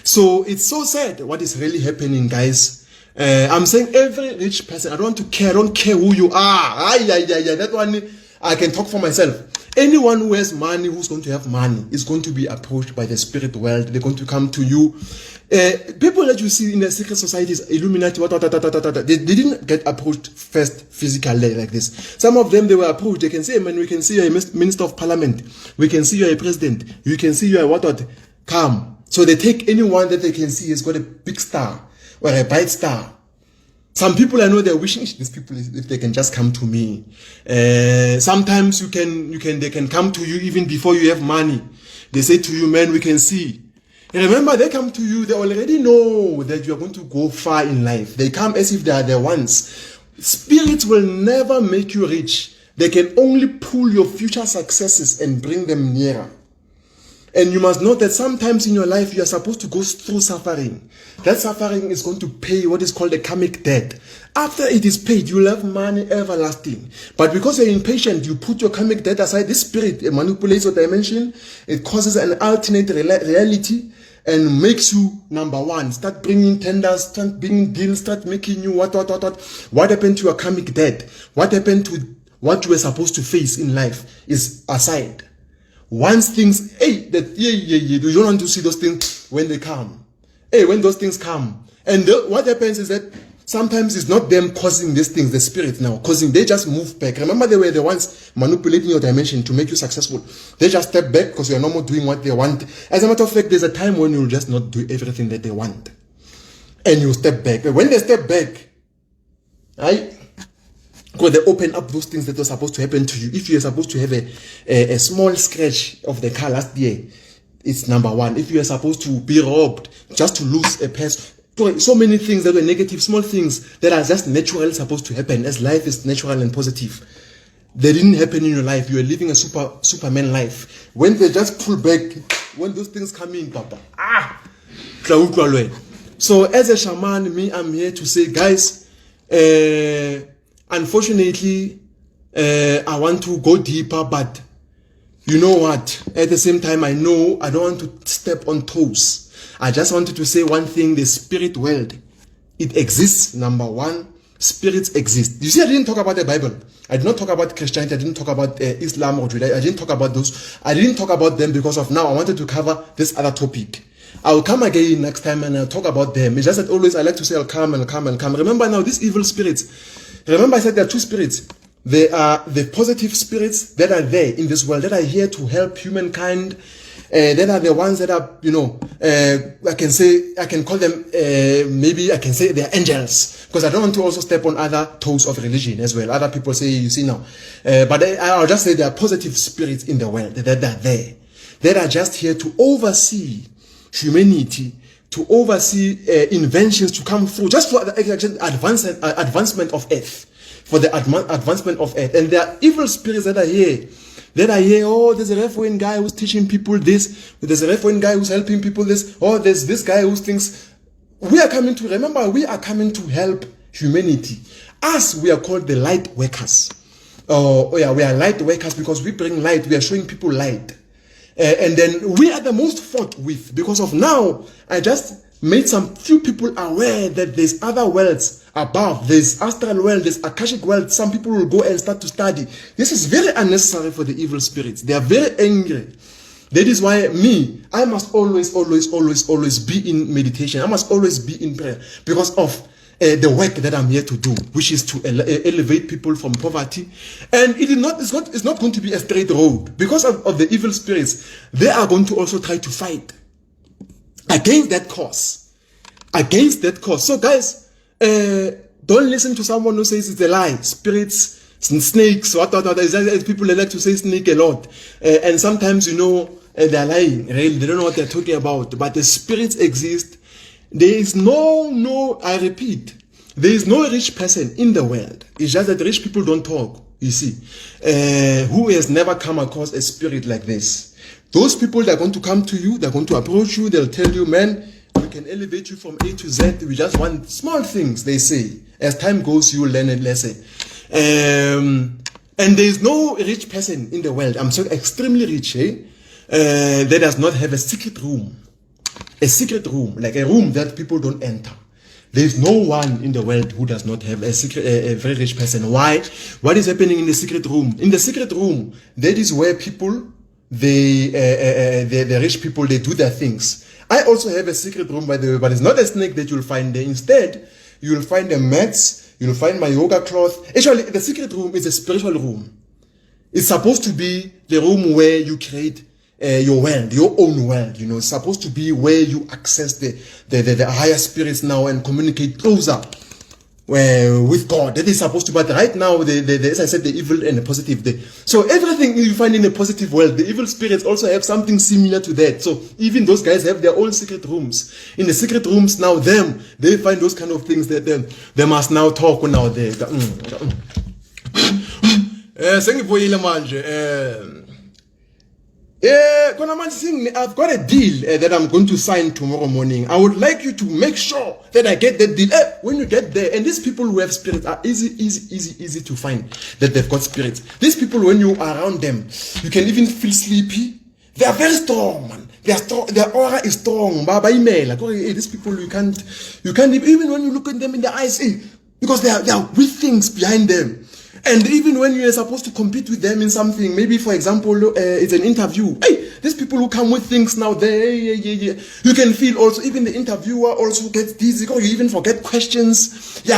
So it's so sad what is really happening, guys. I'm saying every rich person, I don't care who you are. That one, I can talk for myself. Anyone who has money, who's going to have money, is going to be approached by the spirit world. They're going to come to you. People that you see in the secret societies, Illuminati, they didn't get approached first physically like this. Some of them, they were approached. They can say, man, we can see you're a minister of parliament. We can see you're a president. You can see you're what. Come. So they take anyone that they can see has got a big star or a bright star. Some people, I know, they're wishing these people if they can just come to me. Sometimes they can come to you even before you have money. They say to you, man, we can see. And remember, they come to you, they already know that you are going to go far in life. They come as if they are the ones. Spirits will never make you rich. They can only pull your future successes and bring them nearer. And you must know that sometimes in your life, you are supposed to go through suffering. That suffering is going to pay what is called a karmic debt. After it is paid, you will have money everlasting. But because you're impatient, you put your karmic debt aside. This spirit manipulates your dimension. It causes an alternate reality and makes you, number one, start bringing tenders, start bringing deals, start making you what. What happened to your karmic debt? What happened to what you were supposed to face in life is aside. Once things, you don't want to see those things when they come. When those things come. And what happens is that sometimes it's not them causing these things, the spirit now, causing, they just move back. Remember, they were the ones manipulating your dimension to make you successful. They just step back because you're no more doing what they want. As a matter of fact, there's a time when you'll just not do everything that they want. And you step back. But when they step back, right? Because they open up those things that are supposed to happen to you. If you're supposed to have a small scratch of the car last year, it's number one. If you are supposed to be robbed, just to lose a purse, so many things that were negative, small things that are just naturally supposed to happen, as life is natural and positive. They didn't happen in your life. You are living a Superman life. When they just pull back, when those things come in, Papa, so as a shaman, I'm here to say, guys, unfortunately, I want to go deeper, but you know what? At the same time, I know I don't want to step on toes. I just wanted to say one thing, the spirit world, it exists, number one. Spirits exist. You see, I didn't talk about the Bible. I did not talk about Christianity. I didn't talk about Islam or Judaism. I didn't talk about those. I didn't talk about them because of now. I wanted to cover this other topic. I'll come again next time and I'll talk about them. It's just that always I like to say I'll come and come and come. Remember now, these evil spirits. Remember I said there are two spirits. They are the positive spirits that are there in this world, that are here to help humankind. That are the ones that are, I can call them, maybe I can say they're angels. Because I don't want to also step on other toes of religion as well. Other people say, you see now. But I'll just say there are positive spirits in the world that are there. That are just here to oversee humanity, to oversee inventions to come through, just for the advancement of earth. For the advancement of earth. And there are evil spirits that are here. Oh, there's a Reverend guy who's teaching people this. There's a Reverend guy who's helping people this. Oh, there's this guy who thinks. We are coming to help humanity. Us, we are called the light workers. We are light workers because we bring light. We are showing people light. And then we are the most fought with because of now. I just made some few people aware that there's other worlds above. There's astral world, there's Akashic world. Some people will go and start to study. This is very unnecessary for the evil spirits. They are very angry. That is why I must always be in meditation. I must always be in prayer because of the work that I'm here to do, which is to elevate people from poverty. And it's not going to be a straight road because of the evil spirits. They are going to also try to fight against that cause. So guys, don't listen to someone who says it's a lie. Spirits, snakes, what. People like to say snake a lot. And sometimes, they're lying. Really, they don't know what they're talking about. But the spirits exist. There is I repeat, there is no rich person in the world. It's just that rich people don't talk, you see. Who has never come across a spirit like this. Those people that are going to come to you, they're going to approach you, they'll tell you, man, we can elevate you from A to Z. We just want small things, they say. As time goes, you will learn a lesson. And there is no rich person in the world, I'm so extremely rich, that does not have a secret room. A secret room, like a room that people don't enter. There's no one in the world who does not have a very rich person. Why? What is happening in the secret room? In the secret room, that is where people, the rich people, they do their things. I also have a secret room, by the way, but it's not a snake that you'll find there. Instead, you'll find the mats, you'll find my yoga cloth. Actually, the secret room is a spiritual room. It's supposed to be the room where you create your world, your own world. You know, it's supposed to be where you access the higher spirits now and communicate closer with God. That is supposed to. But right now, as I said, the evil and the positive. So everything you find in the positive world, the evil spirits also have something similar to that. So even those guys have their own secret rooms. In the secret rooms now, they find those kind of things that they must now talk now. I've got a deal that I'm going to sign tomorrow morning. I would like you to make sure that I get that deal. When you get there, and these people who have spirits are easy to find that they've got spirits. These people, when you are around them, you can even feel sleepy. They are very strong, man. Their aura is strong. These people, you can't even when you look at them in the eyes, because there are weak things behind them. And even when you are supposed to compete with them in something, maybe for example, it's an interview. These people who come with things now, you can feel also, even the interviewer also gets dizzy, or you even forget questions. You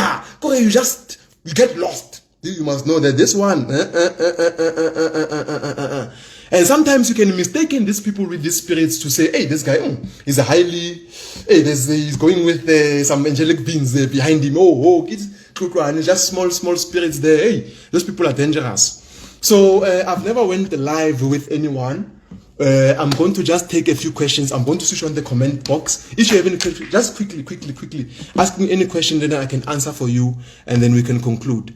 get lost. You must know that this one, and sometimes you can mistaken these people with these spirits to say, hey, this guy is he's going with some angelic beings there behind him. And just small spirits there. Hey, those people are dangerous. So I've never went live with anyone. I'm going to just take a few questions. I'm going to switch on the comment box. If you have any questions, just quickly ask me any question, then I can answer for you, and then we can conclude.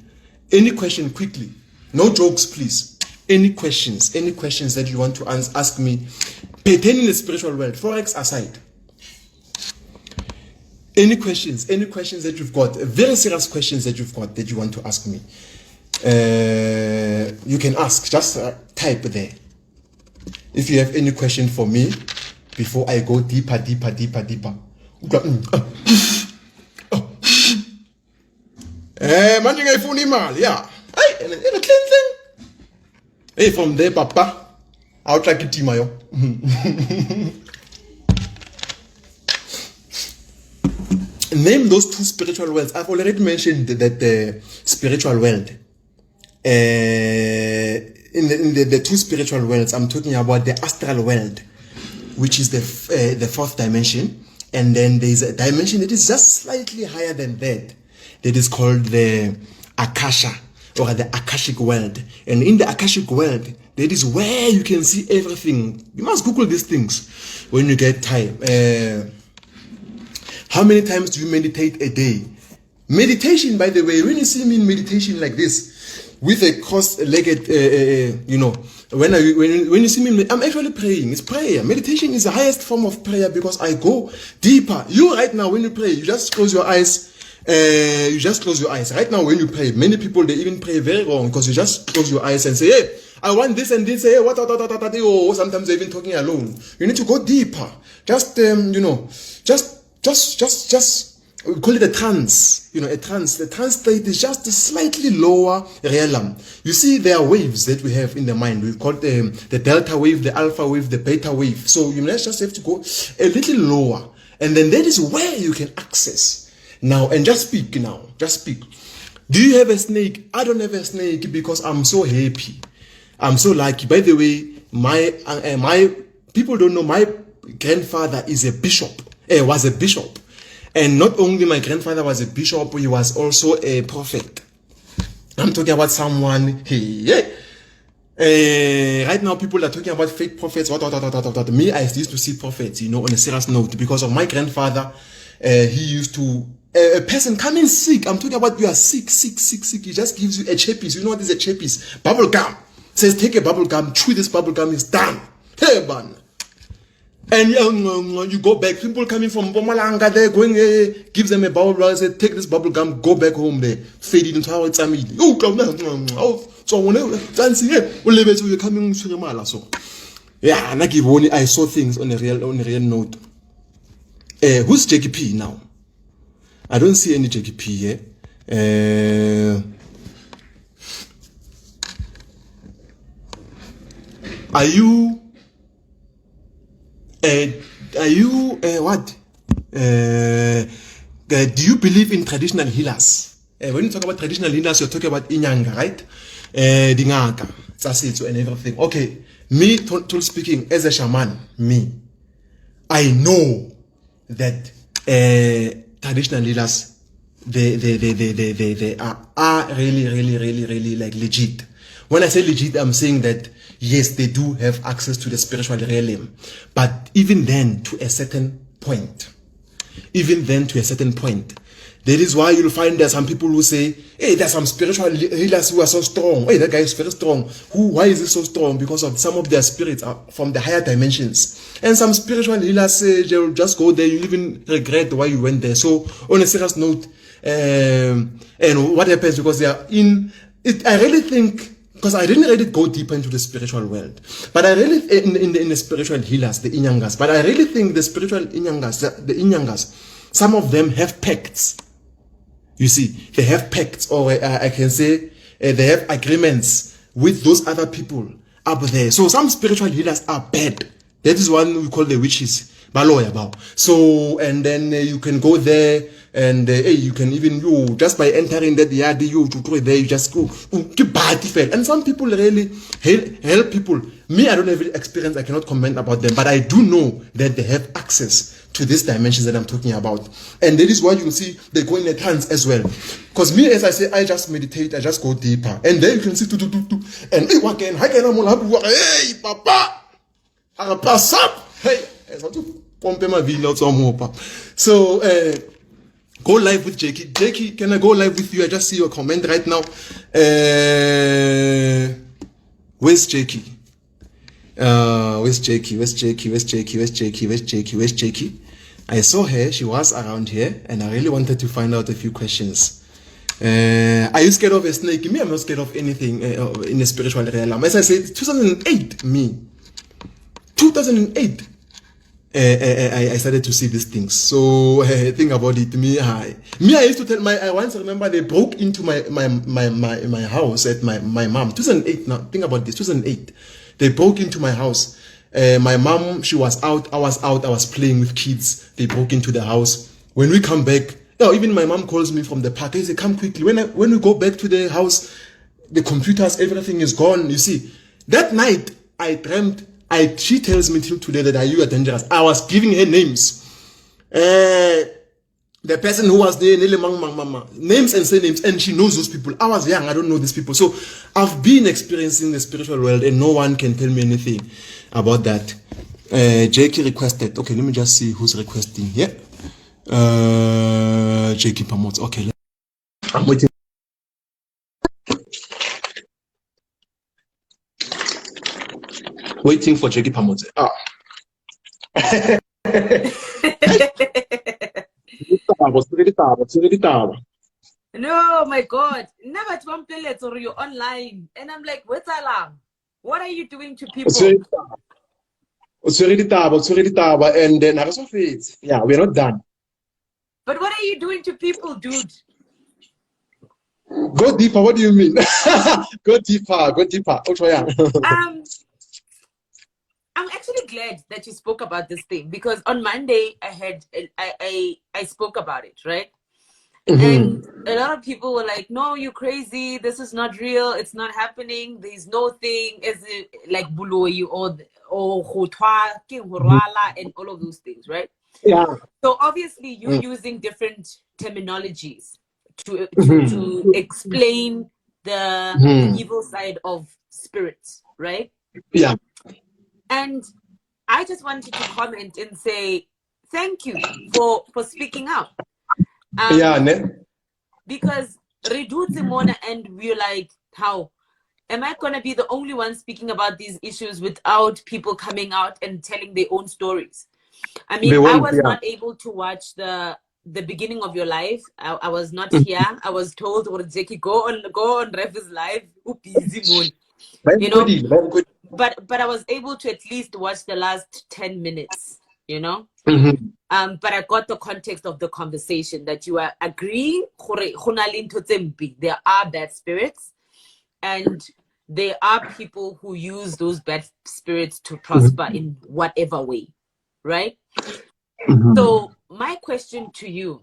Any question quickly. No jokes, please. Any questions that you want to ask me pertaining the spiritual world, Forex aside. Any questions that you've got, very serious questions that you've got that you want to ask me, you can ask. Just type there. If you have any question for me before I go deeper. Yeah. Hey, from there, Papa, I'll try to team yo. Name those two spiritual worlds. I've already mentioned that the spiritual world. In the two spiritual worlds, I'm talking about the astral world, which is the fourth dimension, and then there's a dimension that is just slightly higher than that. That is called the Akasha, or the Akashic world. And in the Akashic world, that is where you can see everything. You must Google these things when you get time. How many times do you meditate a day? Meditation, by the way, when you see me in meditation like this, with a cross-legged, when you see me, I'm actually praying. It's prayer. Meditation is the highest form of prayer because I go deeper. You right now, when you pray, you just close your eyes. Right now, when you pray, many people, they even pray very wrong because you just close your eyes and say, hey, I want this and this. Hey, or sometimes they're even talking alone. You need to go deeper. Just we call it a trance. A trance. The trance state is just a slightly lower realm. You see, there are waves that we have in the mind. We've got the delta wave, the alpha wave, the beta wave. So you just have to go a little lower, and then that is where you can access now. And just speak now. Just speak. Do you have a snake? I don't have a snake because I'm so happy. I'm so lucky. By the way, my people don't know my grandfather is a bishop. Was a bishop. And not only my grandfather was a bishop, he was also a prophet. I'm talking about someone, right now people are talking about fake prophets, Me, I used to see prophets, on a serious note, because of my grandfather. He used to, a person coming sick, I'm talking about you are sick, he just gives you a chappies. You know what is a chappies? Bubble gum. Says take a bubble gum, chew this bubble gum, is done. Hey, man. And you go back. People coming from Bomalanga, they're going, gives them a bubble gum, say, take this bubble gum, go back home there, fade it into how it's a meeting. So whenever you're coming to Mala. So yeah, and I saw things on a real note. Who's JKP now? I don't see any JKP here. Are you what? Do you believe in traditional healers? When you talk about traditional healers, you're talking about inyanga, right? Dingaka, tsasitso and everything. Okay, me, to speaking as a shaman, I know that traditional healers, they are really like legit. When I say legit, I'm saying that yes, they do have access to the spiritual realm, but even then, to a certain point. That is why you'll find there's some people who say, hey, there's some spiritual healers who are so strong. Hey, that guy is very strong. Why is he so strong? Because of some of their spirits are from the higher dimensions. And some spiritual healers say they'll just go there, you even regret why you went there. So on a serious note, and what happens because they are in it, I really think, because I didn't really go deeper into the spiritual world, but I really in the spiritual healers, the inyangas, but I really think the spiritual inyangas, some of them have pacts. You see, they have pacts, or I can say they have agreements with those other people up there. So some spiritual healers are bad. That is one we call the witches. So, and then you can go there, and you can even, just by entering that yard, there, you just go, and some people really help people. Me, I don't have experience, I cannot comment about them, but I do know that they have access to these dimensions that I'm talking about. And that is why you will see they go in a trance as well. Because me, as I say, I just meditate, I just go deeper. And then you can see, and again, hey, papa, pass up, hey, so, go live with Jakey. Jakey, can I go live with you? I just see your comment right now. Where's Jakey? Where's Jakey? I saw her, she was around here, and I really wanted to find out a few questions. Are you scared of a snake? Me, I'm not scared of anything in the spiritual realm. As I said, 2008, 2008. I started to see these things. So think about it. I used to tell I once remember they broke into my house at my mom. 2008 now. Think about this. 2008. They broke into my house. My mom, she was out. I was out. I was playing with kids. They broke into the house. When we come back, even my mom calls me from the park. They say, come quickly. When we go back to the house, the computers, everything is gone. You see, that night I dreamt. She tells me till today that you are dangerous. I was giving her names. The person who was there, names and surnames, and she knows those people. I was young, I don't know these people. So I've been experiencing the spiritual world, and no one can tell me anything about that. Jakey requested. Okay, let me just see who's requesting here. Jakey promotes. Okay, I'm waiting. Waiting for Jakey Pamote. No, my God. Never to one play or you're online. And I'm like, what's alarm? What are you doing to people? And then yeah, we're not done. But what are you doing to people, dude? Go deeper. What do you mean? Go deeper. I'm actually glad that you spoke about this thing, because on Monday I spoke about it, right? And a lot of people were like, no, you're crazy, this is not real, it's not happening, there's no thing, is it like buloi or and all of those things, right? Yeah. So obviously you're using different terminologies to explain the evil side of spirits, right? Yeah. And I just wanted to comment and say thank you for speaking out. Because Redu and we're like, how am I gonna be the only one speaking about these issues without people coming out and telling their own stories? I mean, I was not able to watch the beginning of your life. I was not here. I was told, Jackie, go on Ref's live. You know, but I was able to at least watch the last 10 minutes, you know. But I got the context of the conversation that you are agreeing there are bad spirits, and there are people who use those bad spirits to prosper in whatever way, right? So my question to you,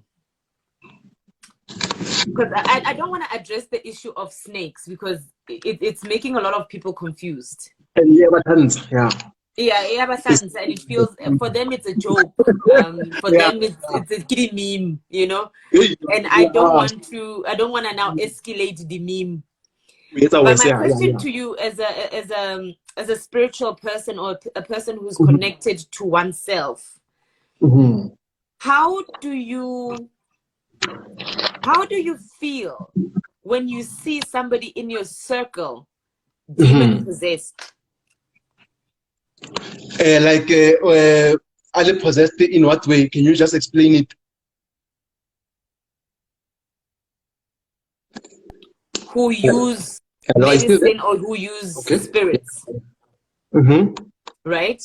because I don't want to address the issue of snakes because it's making a lot of people confused. Yeah. And it feels for them it's a joke. For them it's a kiddie meme, you know. And I don't want to now escalate the meme. But my question to you, as a spiritual person or a person who's connected to oneself, how do you feel when you see somebody in your circle demon possessed? Are they possessed in what way? Can you just explain it? Who use medicine or who use spirits, right?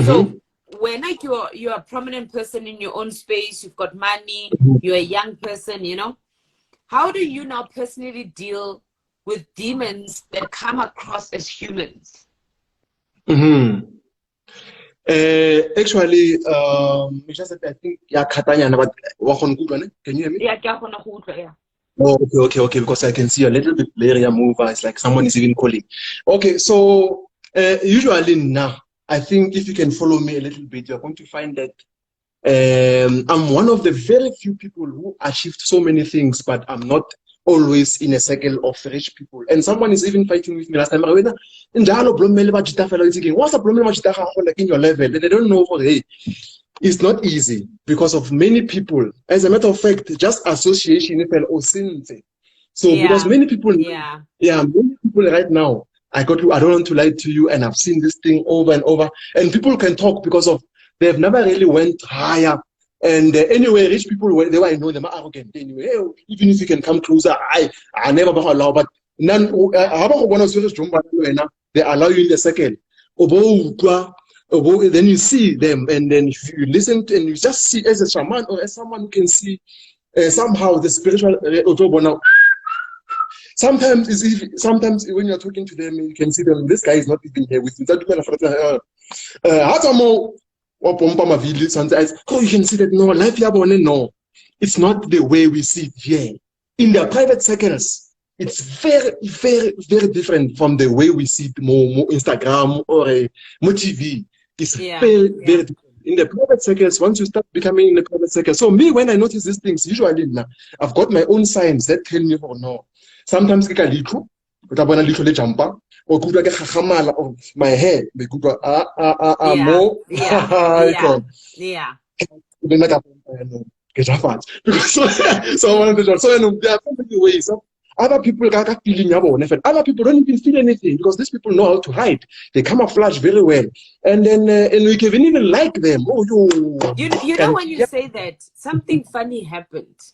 So when like you're a prominent person in your own space, you've got money, you're a young person, you know, how do you now personally deal with demons that come across as humans? Actually, I think can you hear me? Yeah. Oh, okay, because I can see a little bit blurry move. It's like someone is even calling. Okay, so usually now, I think if you can follow me a little bit, you're going to find that I'm one of the very few people who achieved so many things, but I'm not always in a circle of rich people. And someone is even fighting with me last time. What's the problem like in your level? And they don't know what hey. It's not easy because of many people. As a matter of fact, just association so because many people many people right now, I don't want to lie to you, and I've seen this thing over and over, and people can talk because of they've never really went higher. And anyway, rich people, they were, I know them are arrogant anyway. Even if you can come closer, I never allow, but none they allow you in a second. Then you see them, and then if you listen to, and you just see as a shaman or as someone who can see somehow the spiritual sometimes when you're talking to them, you can see them. This guy is not even here with you. You can see that no life no, it's not the way we see it here in the private circles. It's very, very, very different from the way we see it more Instagram or more TV. It's very different. In the private circles, once you start becoming in the private circles. So me, when I notice these things, usually I've got my own signs that tell me, oh no. Sometimes I little, but I want a little jumper, or good like a of my hair. They go more. Get off fast. Because so there are so many ways. Other people got feeling other people don't even feel anything because these people know how to hide. They camouflage very well, and then and we can even like them. Oh, you know when you say that, something funny happened.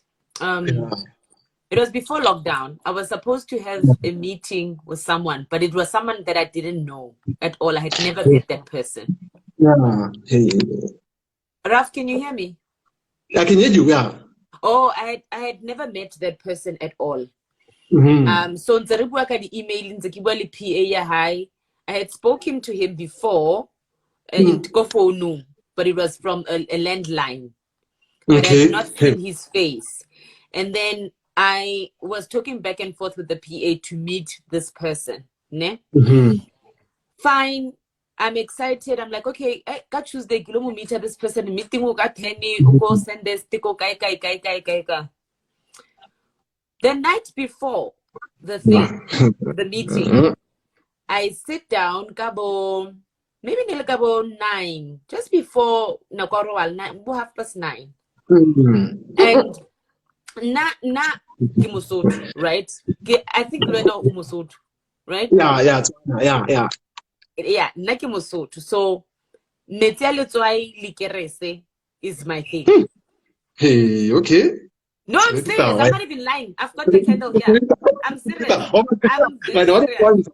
It was before lockdown. I was supposed to have a meeting with someone, but it was someone that I didn't know at all. I had never met that person. Yeah. Hey. Raf, can you hear me? I can hear you. Yeah. Oh, I had never met that person at all. So the email I had spoken to him before but it was from a landline. But I had not seen his face. And then I was talking back and forth with the PA to meet this person. Ne? Fine. I'm excited. I'm like, okay, I got Tuesday, we'll meet this person. Meeting will got Henny, go send this, the night before the thing, the meeting, I sit down, maybe nearly 9, just before 9:30, and na Kimusot, right? I think we know Umusot, right? Yeah. Yeah, na Kimusot. So Netialetswai Likerese is my thing. Hey, okay. No, I'm serious. I'm not even lying. I've got the candle here. I'm serious. I'm very serious.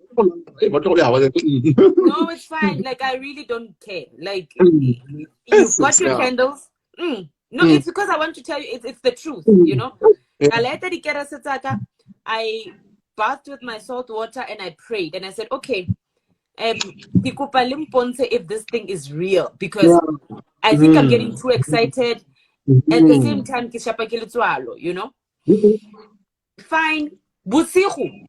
No, it's fine. Like, I really don't care. Like, you've got your candles. No, it's because I want to tell you, it's the truth, you know. I bathed with my salt water and I prayed and I said, okay, if this thing is real, because I think I'm getting too excited. At the same time, you know. Fine. Busihu.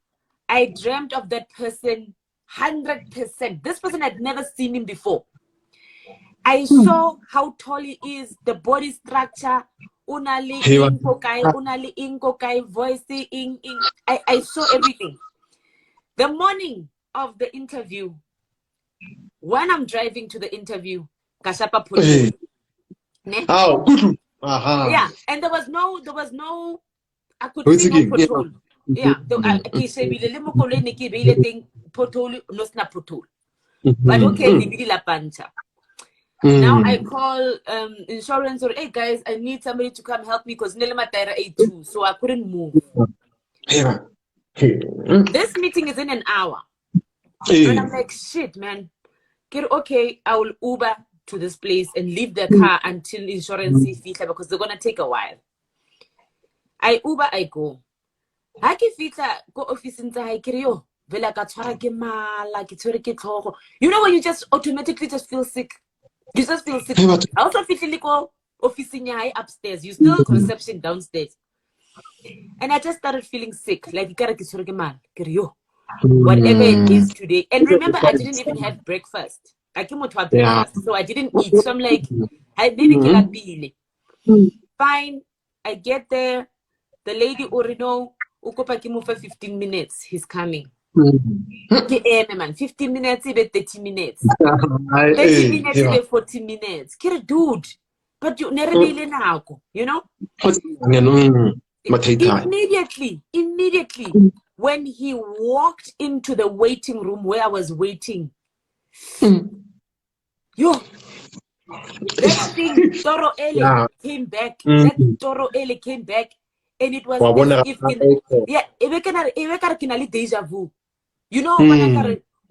I dreamt of that person 100%. This person had never seen him before. I saw how tall he is, the body structure, unali inkokai, voice, I saw everything. The morning of the interview, when I'm driving to the interview, Kashapa Pulu. Yeah, and there was no I could see no pothole. Yeah, but okay, now I call insurance or hey guys, I need somebody to come help me because Nelema Taira A2, so I couldn't move. This meeting is in an hour. And I'm like, shit, man. Okay, I will Uber to this place and leave the car until insurance is fitla because they're gonna take a while. I Uber, I go. I can fitla go office in the you know when you just automatically just feel sick. You just feel sick. I also feel like office in your upstairs. You still reception downstairs. And I just started feeling sick. Like you gotta whatever it is today. And remember, I didn't even have breakfast. I came out to breakfast, so I didn't eat. So I'm like, I maybe get a fine. I get there. The lady Orino Ukopa came for 15 minutes. He's coming. 15 minutes, even 30 minutes. 30 minutes, even 40 minutes. Dude, but you never really know, you know? Immediately, when he walked into the waiting room where I was waiting, that thing, Toro Ele came back. That Toro Ele came back, and it was if deja vu. You know,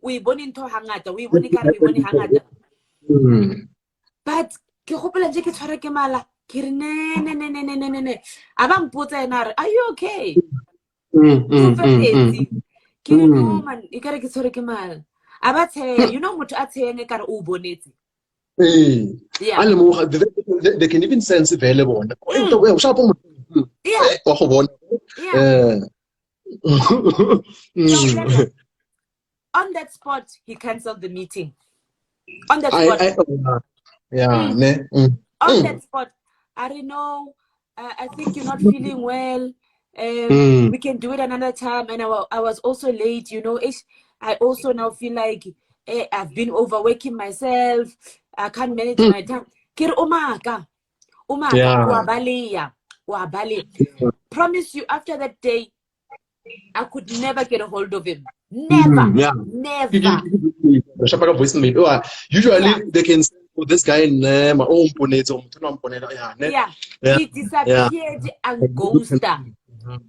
we born into hangata, we born hangata. But ke gopela je ke tshwara ke mala ke re ne abang potsa ena are you okay? Ke no man e kare ke tshwara ke mala abathe you know motho a tshenge kare o bonetse. Yeah. They can even sense available. On that spot, he cancelled the meeting. On that spot. On that spot, I don't know. I think you're not feeling well. We can do it another time. And I was also late, you know. I also now feel like I've been overworking myself. I can't manage my time. Promise you, after that day, I could never get a hold of him. Never. Never. Usually they can say, oh, this guy he disappeared and ghosted.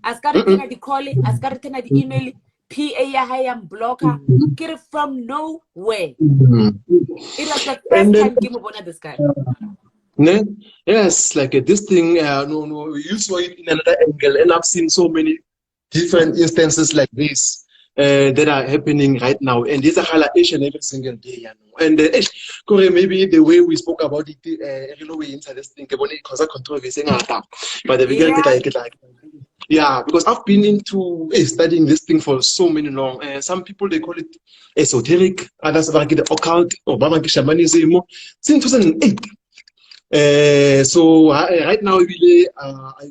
I started to call it, I started to email it. PA and blocker, get it from nowhere. It was the first time Kim Obona this guy. Yes, like this thing, you saw it in another angle, and I've seen so many different instances like this that are happening right now, and these are halation every single day. And maybe the way we spoke about it, we interesting, because controversy, but the yeah, because I've been into studying this thing for so many long. Some people they call it esoteric, others like the occult or shamanism. Since 2008. So right now I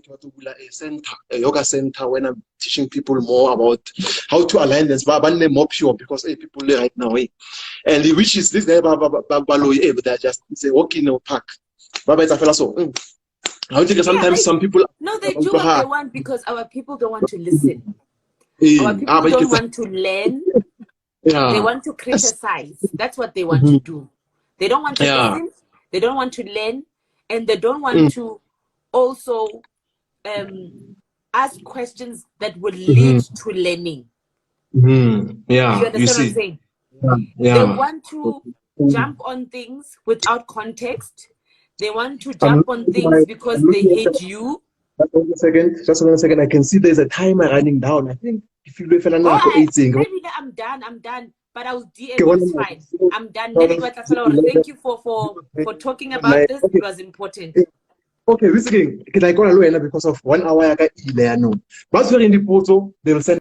go to a center, a yoga center, when I'm teaching people more about how to align this. More pure because people right now, and which is this guy but they're just walking in a park. Baba is a fellow so. I think sometimes some people they do what they want because our people don't want to listen. Our people don't want to learn. They want to criticize. That's what they want to do. They don't want to listen. They don't want to learn, and they don't want to also ask questions that would lead to learning. Yeah, You understand what I'm saying? Yeah. They want to jump on things without context. They want to jump on things because they hate you. Just one second. I can see there's a timer running down. I think if you look at maybe I'm done. But I'll DM you, it's fine. I'm done. Thank you for talking about this. It was important. Okay, this thing, because of 1 hour, but in the photo, they'll send